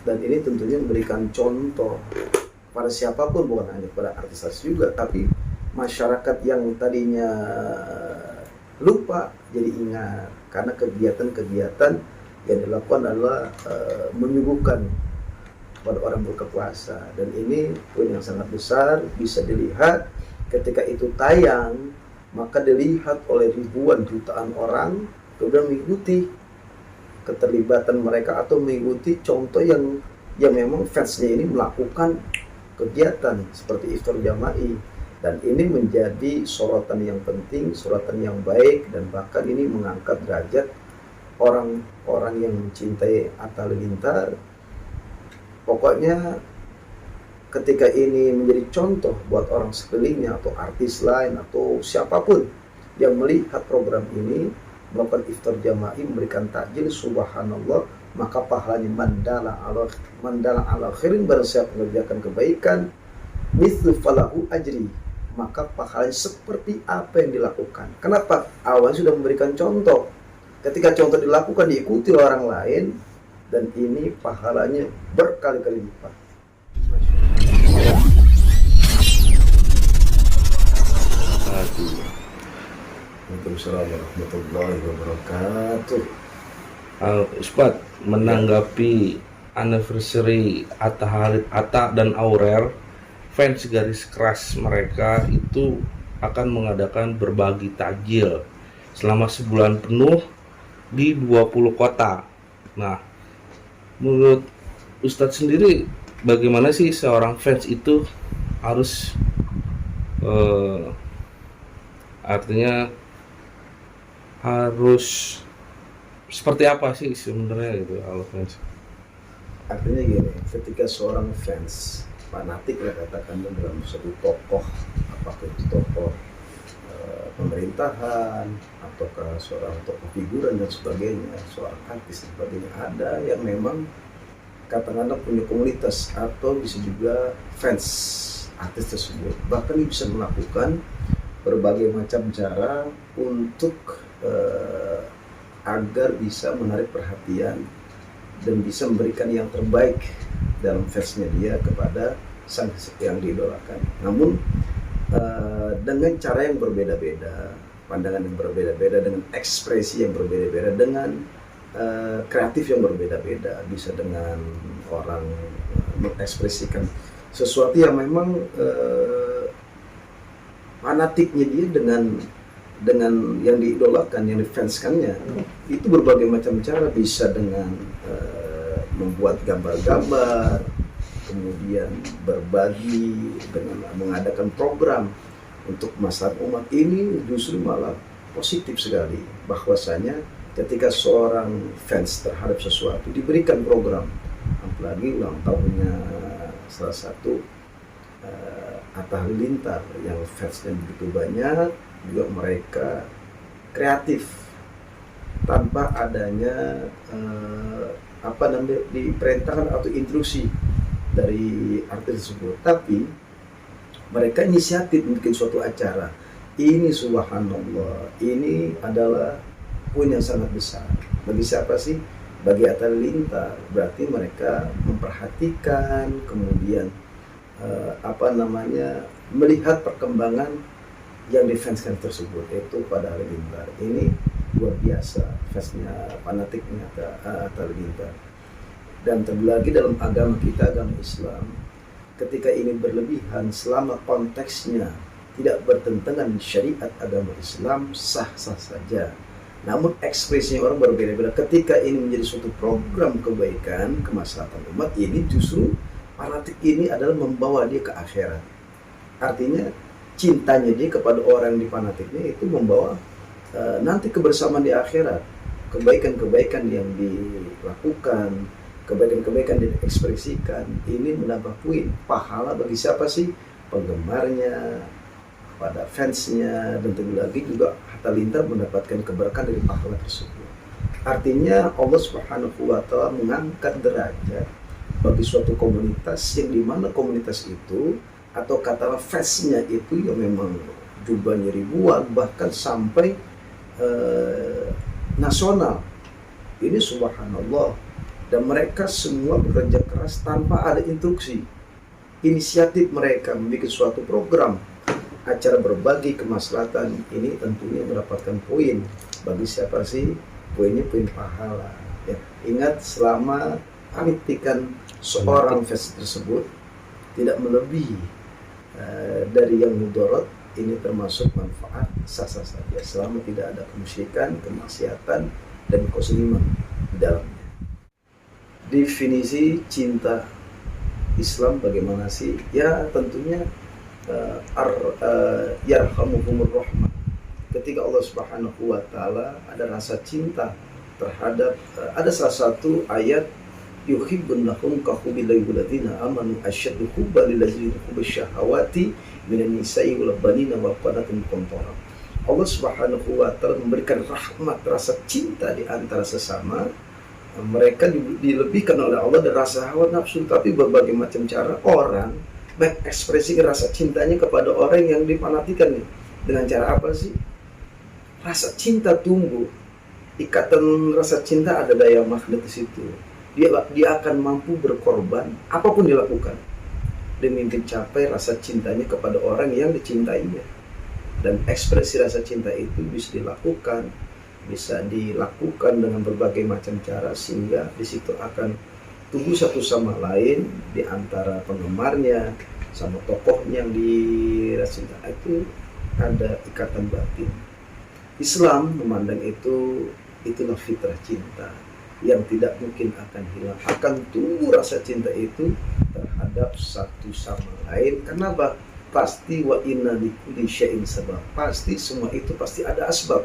Dan ini tentunya memberikan contoh pada siapapun, bukan hanya pada artis-artis juga, tapi masyarakat yang tadinya lupa jadi ingat karena kegiatan-kegiatan yang dilakukan adalah menyuguhkan pada orang buka puasa. Dan ini poin yang sangat besar, bisa dilihat ketika itu tayang, maka dilihat oleh ribuan jutaan orang, kemudian mengikuti keterlibatan mereka atau mengikuti contoh yang memang fansnya ini melakukan kegiatan seperti iftar jama'i. Dan ini menjadi sorotan yang penting, sorotan yang baik, dan bahkan ini mengangkat derajat orang-orang yang mencintai Atta Halilintar. Pokoknya ketika ini menjadi contoh buat orang sekelilingnya atau artis lain atau siapapun yang melihat program ini, melakukan iftar jama'i, memberikan takjil, subhanallah, maka pahalanya mandala ala khairin, barang siapa mengerjakan kebaikan, mithlu falahu ajri, maka pahalanya seperti apa yang dilakukan. Kenapa? Awalnya sudah memberikan contoh. Ketika contoh dilakukan, diikuti orang lain, dan ini pahalanya berkali-kali lipat. Waalaikumsalam warahmatullahi wabarakatuh. Ustadz, menanggapi anniversary Atta dan Aurel, fans garis keras mereka itu akan mengadakan berbagi takjil selama sebulan penuh di 20 kota. Nah, menurut Ustadz sendiri, bagaimana sih seorang fans itu harus artinya harus seperti apa sih sebenarnya gitu kalau fans? Artinya gini, ketika seorang fans fanatik lah katakan dalam suatu tokoh, apakah itu tokoh pemerintahan ataukah seorang tokoh figuran dan sebagainya, seorang artis dan sebagainya, ada yang memang katakanlah punya komunitas atau bisa juga fans artis tersebut, bahkan dia bisa melakukan berbagai macam cara untuk agar bisa menarik perhatian dan bisa memberikan yang terbaik dalam fansnya dia kepada sang yang diidolakan. Namun dengan cara yang berbeda-beda, pandangan yang berbeda-beda, dengan ekspresi yang berbeda-beda, dengan kreatif yang berbeda-beda, bisa dengan orang mengekspresikan sesuatu yang memang fanatiknya dia dengan yang diidolakan, yang difanskannya, itu berbagai macam cara, bisa dengan membuat gambar-gambar, kemudian berbagi, dengan mengadakan program untuk masyarakat umat. Ini justru malah positif sekali, bahwasanya ketika seorang fans terhadap sesuatu diberikan program, apalagi ulang tahunnya salah satu Atta Halilintar yang fansnya begitu banyak, juga mereka kreatif tanpa adanya diperintahkan atau intrusi dari artis tersebut, tapi mereka inisiatif bikin suatu acara. Ini subhanallah, ini adalah poin yang sangat besar. Bagi siapa sih? Bagi Atta Halilintar. Berarti mereka memperhatikan, kemudian melihat perkembangan yang difanskan tersebut, yaitu pada Halilintar. Ini luar biasa, fansnya, fanatiknya Atta Halilintar. Dan terlebih lagi dalam agama kita, agama Islam, ketika ini berlebihan, selama konteksnya tidak bertentangan syariat agama Islam, sah-sah saja. Namun ekspresinya orang berbeda-beda. Ketika ini menjadi suatu program kebaikan, kemaslahatan umat, ini justru fanatik ini adalah membawa dia ke akhirat. Artinya cintanya dia kepada orang di fanatiknya itu membawa nanti kebersamaan di akhirat. Kebaikan-kebaikan yang dilakukan, kebaikan-kebaikan yang diekspresikan, ini menambah poin pahala bagi siapa sih? Penggemarnya, pada fansnya, dan terlebih lagi juga Atta Halilintar mendapatkan keberkahan dari pahala tersebut. Artinya Allah Subhanahu wa Ta'ala mengangkat derajat bagi suatu komunitas yang dimana komunitas itu atau katakanlah fansnya itu yang memang jumlahnya ribuan, bahkan sampai nasional. Ini subhanallah. Dan mereka semua bekerja keras tanpa ada instruksi. Inisiatif mereka membuat suatu program acara berbagi kemaslahatan ini tentunya mendapatkan poin. Bagi siapa sih? Poinnya poin pahala. Ya, ingat selama penyuntikan seorang fans tersebut tidak melebihi dari yang mudorot, ini termasuk manfaat sah-sah saja selama tidak ada kemusyrikan, kemaksiatan, dan kezaliman di dalamnya. Definisi cinta Islam bagaimana sih? Ya tentunya yarhamuhumur rahmah. Ketika Allah Subhanahu wa taala ada rasa cinta terhadap ada salah satu ayat yuhibbunahum ka hubbil ladzina amanu asyaddu hubban lil ladzina hubbashahawati minan nisa'i wal banina wa qanatin qantara. Allah Subhanahu wa taala memberikan rahmat rasa cinta di antara sesama. Mereka dilebihkan oleh Allah dari rasa hawa nafsu, tapi berbagai macam cara orang mengekspresikan rasa cintanya kepada orang yang difanatikannya. Dengan cara apa sih? Rasa cinta tumbuh, ikatan rasa cinta ada daya magnet di situ. Dia akan mampu berkorban apapun dilakukan demi mencapai rasa cintanya kepada orang yang dicintainya. Dan ekspresi rasa cinta itu bisa dilakukan dengan berbagai macam cara, sehingga di situ akan tumbuh satu sama lain di antara penggemarnya sama tokohnya yang dirasa cinta. Itu ada ikatan batin. Islam memandang itulah fitrah cinta yang tidak mungkin akan hilang, akan tumbuh rasa cinta itu terhadap satu sama lain. Kenapa? Pasti wa inna likulli syai'in sabab. Pasti semua itu pasti ada asbab.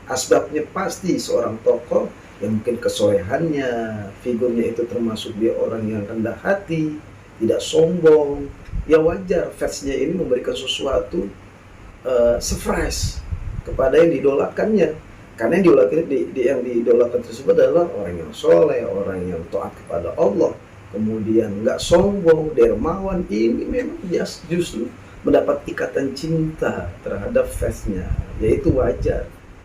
Asbabnya pasti seorang tokoh yang mungkin kesolehannya, figurnya itu termasuk dia orang yang rendah hati, tidak sombong. Ya wajar fansnya ini memberikan sesuatu surprise kepada yang didolakannya. Karena yang didolakan tersebut adalah orang yang soleh, orang yang taat kepada Allah, kemudian nggak sombong, dermawan. Ini memang justru mendapat ikatan cinta terhadap fansnya, yaitu wajar.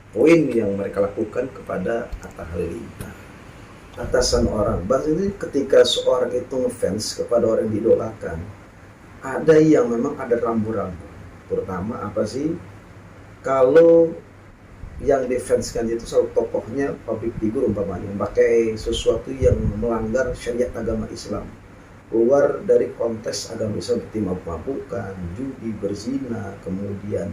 Poin yang mereka lakukan kepada Atta Halilintar, atasan orang. Bahkan ketika seorang itu ngefans kepada orang yang didolakan, ada yang memang ada rambu-rambu. Terutama apa sih? Kalau yang difanskan itu selalu tokohnya public figure umpamanya, memakai sesuatu yang melanggar syariat agama Islam, keluar dari konteks agama Islam seperti mabuk-mabukan, judi, berzina, kemudian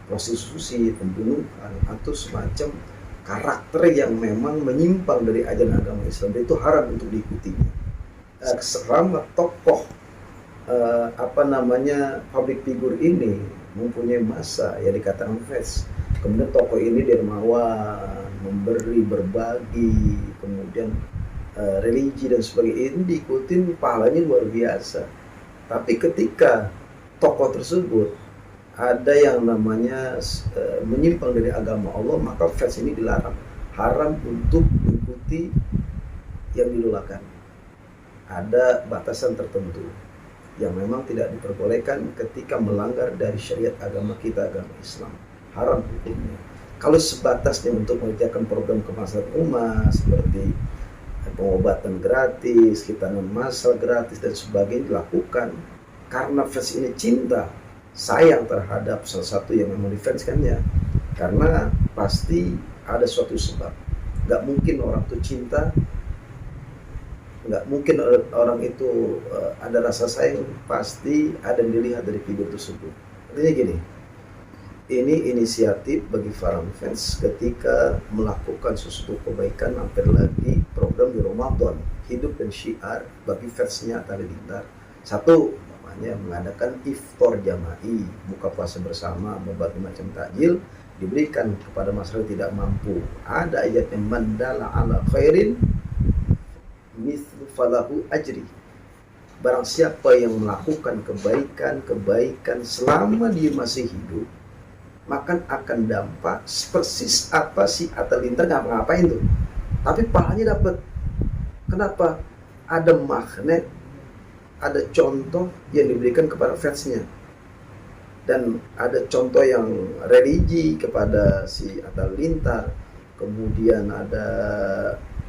prostitusi, pembunuhan, atau semacam karakter yang memang menyimpang dari ajaran agama Islam, itu haram untuk diikutinya. Selama tokoh public figure ini mempunyai massa yang dikatakan fans, kemudian tokoh ini dermawan, memberi, berbagi, kemudian religi dan sebagainya, ini diikutin, pahalanya luar biasa. Tapi ketika tokoh tersebut ada yang namanya menyimpang dari agama Allah, maka fans ini dilarang, haram untuk mengikuti yang didolakan. Ada batasan tertentu yang memang tidak diperbolehkan ketika melanggar dari syariat agama kita, agama Islam, haram hukumnya. Kalau sebatasnya untuk mengerjakan program kemaslahatan umat seperti pengobatan gratis, khitanan massal gratis dan sebagainya dilakukan karena fans ini cinta, sayang terhadap salah satu yang memang difanskannya, karena pasti ada suatu sebab. Gak mungkin orang itu cinta, gak mungkin orang itu ada rasa sayang, pasti ada yang dilihat dari figur tersebut. Artinya gini, ini inisiatif bagi para fans ketika melakukan sesuatu kebaikan, hampir lagi program di Ramadan, hidup dan syiar bagi fansnya Atta Halilintar. Satu, mengadakan iftar jama'i, buka puasa bersama, berbagai macam takjil diberikan kepada masyarakat tidak mampu. Ada ayat yang mandala ala khairin mithlu falahu ajri. Barang siapa yang melakukan kebaikan selama dia masih hidup, maka akan dampak persis apa si Atta Halilintar nggak ngapain tuh, tapi pahalanya dapat. Kenapa? Ada magnet, ada contoh yang diberikan kepada fansnya, dan ada contoh yang religi kepada si Atta Halilintar, kemudian ada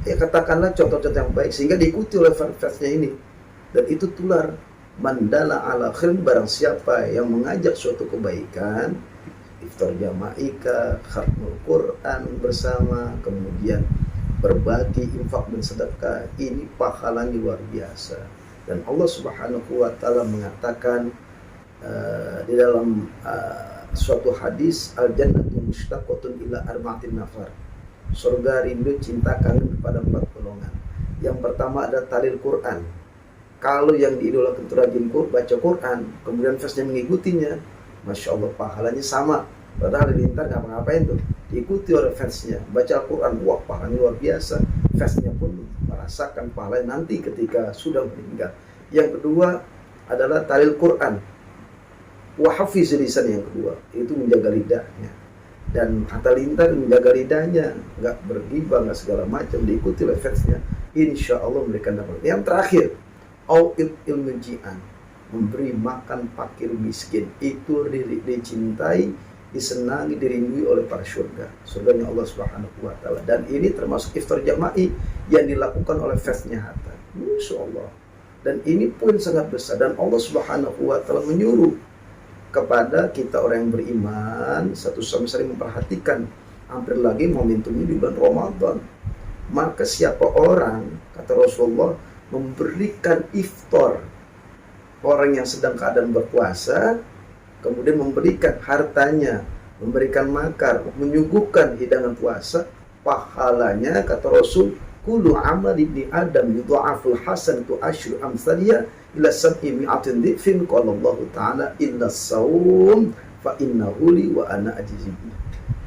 ya katakanlah contoh-contoh yang baik sehingga diikuti oleh fansnya ini, dan itu tular. Mandala ala khairin, barang siapa yang mengajak suatu kebaikan, iftar jamaika, khatmul Quran bersama, kemudian berbagi, infak dan sedekah, ini pahalanya luar biasa. Dan Allah Subhanahu wa taala mengatakan di dalam suatu hadis, al jannatu mushtaqatun ila arba'atin nafar. Surga rindu cinta kangen kepada 4 golongan. Yang pertama ada talil Quran. Kalau yang diidolakan itu rajin baca Quran, kemudian fansnya mengikutinya, Masya Allah pahalanya sama. Padahal Halilintar nggak ngapain tuh, diikuti oleh fansnya, baca Al-Quran, wah pahalanya luar biasa. Fansnya pun merasakan pahalanya nanti ketika sudah meninggal. Yang kedua adalah talil Quran, wahafiz lisan. Yang kedua itu menjaga lidahnya, dan Halilintar menjaga lidahnya, nggak bergibah, nggak segala macam, diikuti oleh fansnya, insya Allah memberikan dapat. Yang terakhir, ilmu jian, memberi makan fakir miskin, itu dicintai, disenangi, dirindui oleh para surganya Allah Subhanahu wa taala. Dan ini termasuk iftar jama'i yang dilakukan oleh fansnya Hatta, Masya Allah. Dan ini pun sangat besar, dan Allah Subhanahu wa taala menyuruh kepada kita orang yang beriman satu sama saling memperhatikan. Hampir lagi momentumnya di bulan Ramadan, maka siapa orang, kata Rasulullah, memberikan iftar orang yang sedang keadaan berpuasa, kemudian memberikan hartanya, memberikan makan, menyuguhkan hidangan puasa, pahalanya, kata Rasul, kullu amal ibni adam yudha'aful hasanatu asyru amsaliyah ila sab'i mi'atin dhifin, qala Allah ta'ala illa saum fa innahu li wa ana ajizibi.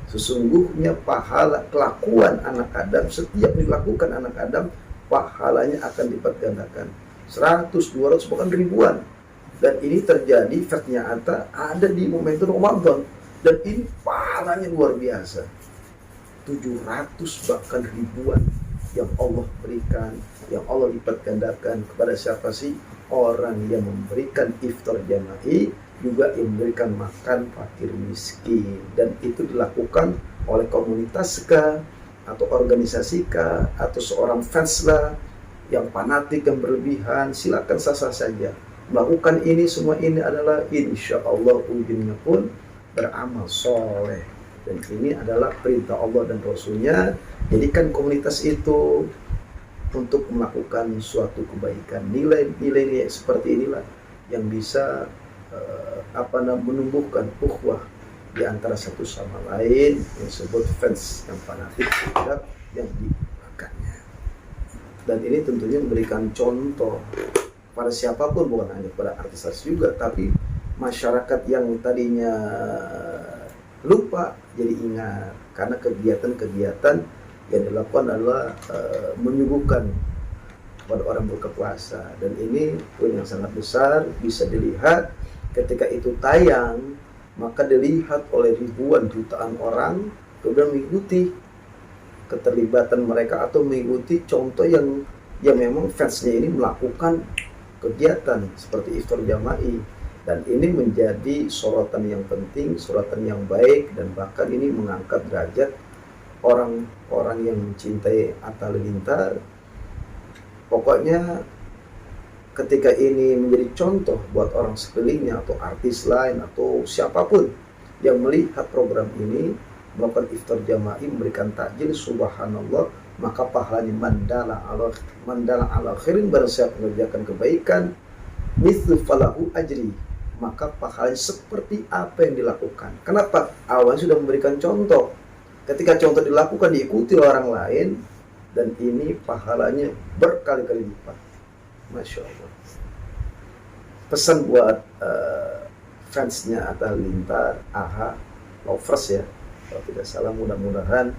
Sesungguhnya pahala kelakuan anak Adam, setiap dilakukan anak Adam, pahalanya akan dilipat gandakan 100, 200, bahkan ribuan. Dan ini terjadi ternyata ada di momentum Ramadan, dan ini pahalanya luar biasa, 700 bahkan ribuan yang Allah berikan, yang Allah lipat gandakan kepada siapa sih? Orang yang memberikan iftar jama'i, juga yang memberikan makan fakir miskin. Dan itu dilakukan oleh komunitas atau organisasi atau seorang fans yang fanatik, yang berlebihan, silakan sah-sah saja melakukan ini. Semua ini adalah insya Allah ujungnya pun beramal soleh, dan ini adalah perintah Allah dan Rasulnya. Jadikan komunitas itu untuk melakukan suatu kebaikan. Nilai-nilai seperti inilah yang bisa menumbuhkan ukhuwah di antara satu sama lain, yang disebut fans yang fanatik terhadap yang dimakannya. Dan ini tentunya memberikan contoh pada siapapun, bukan hanya pada artis juga, tapi masyarakat yang tadinya lupa jadi ingat, karena kegiatan-kegiatan yang dilakukan adalah menyuguhkan kepada orang berbuka puasa. Dan ini poin yang sangat besar, bisa dilihat ketika itu tayang, maka dilihat oleh ribuan jutaan orang, kemudian mengikuti keterlibatan mereka atau mengikuti contoh yang memang fansnya ini melakukan kegiatan seperti iftar jama'i. Dan ini menjadi sorotan yang penting, sorotan yang baik, dan bahkan ini mengangkat derajat orang-orang yang mencintai Atta Halilintar. Pokoknya ketika ini menjadi contoh buat orang sekelilingnya atau artis lain atau siapapun yang melihat program ini, melakukan iftar jama'i, memberikan takjil, subhanallah, maka pahalanya mandala ala khairin, barang siapa mengerjakan kebaikan, mithlu falahu ajri, maka pahalanya seperti apa yang dilakukan. Kenapa? Awalnya sudah memberikan contoh. Ketika contoh dilakukan, diikuti orang lain, dan ini pahalanya berkali-kali lipat. Masya Allah. Pesan buat fansnya Atta Halilintar, AHA lovers ya, kalau tidak salah, mudah-mudahan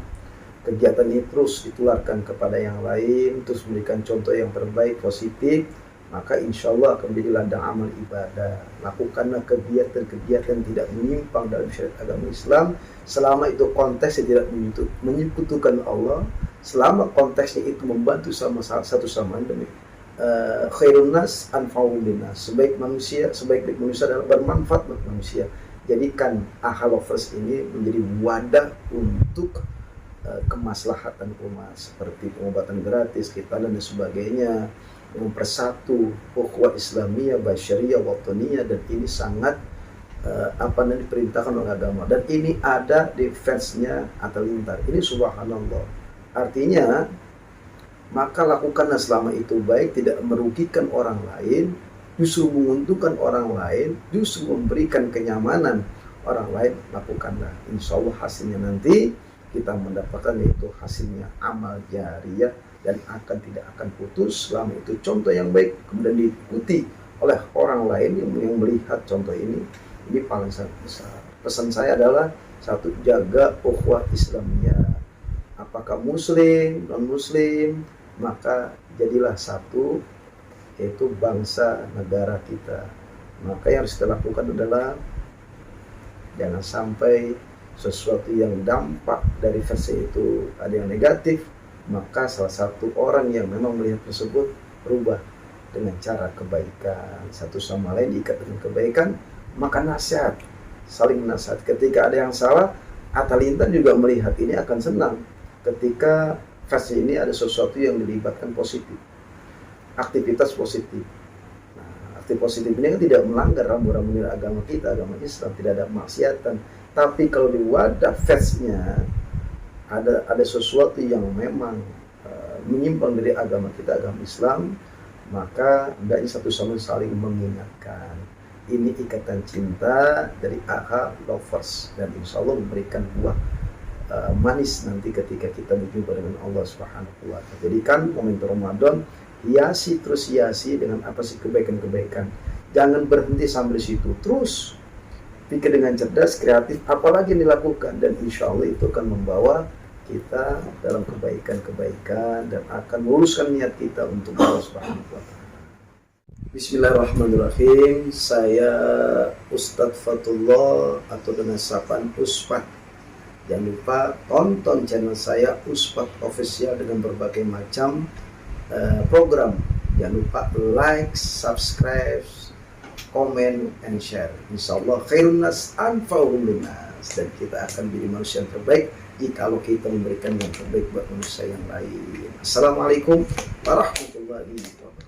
kegiatan ini terus ditularkan kepada yang lain, terus memberikan contoh yang terbaik, positif, maka insya Allah akan menjadi ladang amal ibadah. Lakukanlah kegiatan-kegiatan tidak menyimpang dalam syariat agama Islam, selama itu konteksnya tidak menyekutukan Allah, selama konteksnya itu membantu satu sama lain. Khairun nas anfa'uhum linnas, sebaik manusia adalah bermanfaat bagi manusia. Jadikan AHA lovers ini menjadi wadah untuk kemaslahatan umat seperti pengobatan gratis, khitanan dan sebagainya, mempersatu ukhuwah Islamiyah, Basyariyah, Wataniyah, dan ini sangat diperintahkan oleh agama, dan ini ada di fansnya Atta Halilintar. Ini subhanallah, artinya maka lakukanlah selama itu baik, tidak merugikan orang lain, justru menguntungkan orang lain, justru memberikan kenyamanan orang lain, lakukanlah. Insya Allah hasilnya nanti kita mendapatkan, yaitu hasilnya amal jariyah, dan tidak akan putus selama itu contoh yang baik kemudian diikuti oleh orang lain yang melihat contoh ini paling sangat besar. Pesan saya adalah satu, jaga ukhuwah Islamiyah, apakah muslim, non muslim, maka jadilah satu, yaitu bangsa negara kita. Maka yang harus kita lakukan adalah jangan sampai sesuatu yang dampak dari versi itu ada yang negatif, maka salah satu orang yang memang melihat tersebut berubah dengan cara kebaikan, satu sama lain diikat dengan kebaikan, maka nasihat, saling nasihat. Ketika ada yang salah, Atta Halilintar juga melihat ini akan senang ketika versi ini ada sesuatu yang dilibatkan positif, aktivitas positif. Nah, aktivitas positif ini kan tidak melanggar rambu-rambu nilai agama kita, agama Islam, tidak ada maksiatan. Tapi kalau di wadah fansnya ada sesuatu yang memang menyimpang dari agama kita, agama Islam, maka hendaknya satu sama lain saling mengingatkan. Ini ikatan cinta dari AHA lovers, dan insya Allah memberikan buah manis nanti ketika kita berjumpa dengan Allah Subhanahu wa Ta'ala. Jadikan momentum Ramadan hiasi dengan apa sih kebaikan-kebaikan. Jangan berhenti sampai di situ, terus pikir dengan cerdas, kreatif, apalagi yang dilakukan, dan insya Allah itu akan membawa kita dalam kebaikan-kebaikan dan akan meluruskan niat kita untuk Allah Subhanahu wa Ta'ala. Bismillahirrahmanirrahim. Saya Ustadz Fatullah atau dengan sapaan Uspat. Jangan lupa tonton channel saya Uspat Official dengan berbagai macam program. Jangan lupa like, subscribe, komen, and share. Insyaallah khairun nas anfa'uhum linnas, dan kita akan menjadi manusia yang terbaik jikalau kita memberikan yang terbaik buat manusia yang lain. Assalamualaikum warahmatullahi wabarakatuh.